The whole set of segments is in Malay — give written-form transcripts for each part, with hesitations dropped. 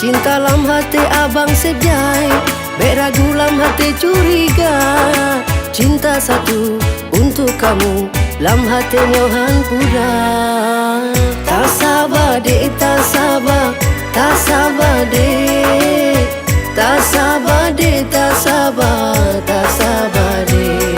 Cinta lam hati abang sepjai, beragu lam hati curiga. Cinta satu untuk kamu, lam hati nyohan pura. Tak sabar dek, tak sabar, tak sabar dek, tak sabar dek, tak sabar, tak sabar dek.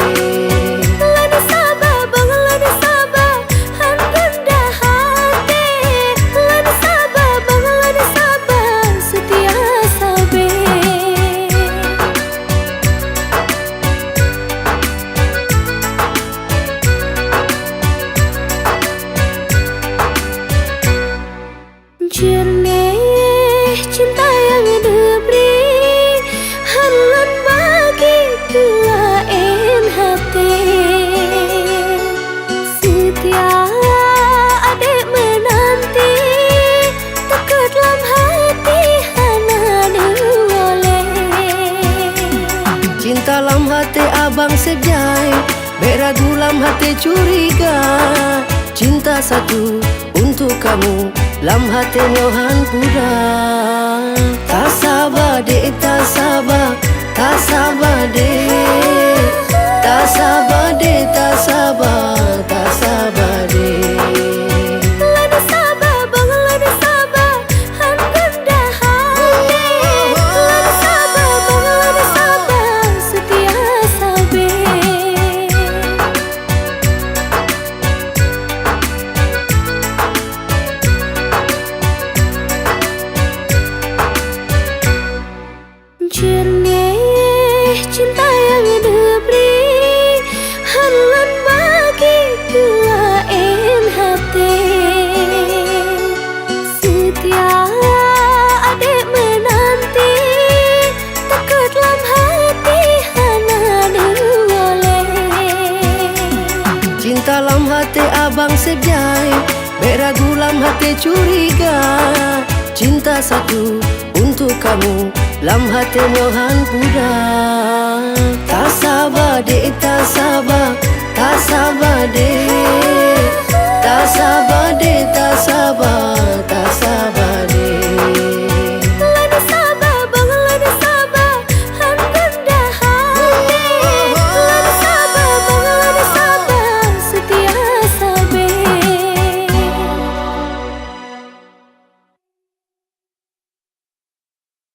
Jernih cinta yang diberi halan bagi lain hati. Setia adik menanti dekat dalam hati hana boleh. Cinta lam hati abang sepjai, beragu lam hati curiga. Cinta satu untuk kamu, lam hati nyohan pura. Tak sabar dek, tak sabar, tak sabar dek, tak sabar dek, tak sabar, tak sabar dek. Lada sabar bang, lada sabar, han rendah hati. Lada sabar bang, lada sabar, setia sabar. Jernih cinta yang diberi halan bagi lain hati. Setia adik menanti dekat dalam hati hana boleh. Cinta lam hati abang sepjai, beragu lam hati curiga. Cinta satu untuk kamu, lam hati nyohan pura. Tak sabar dek, tak sabar, tak sabar dek,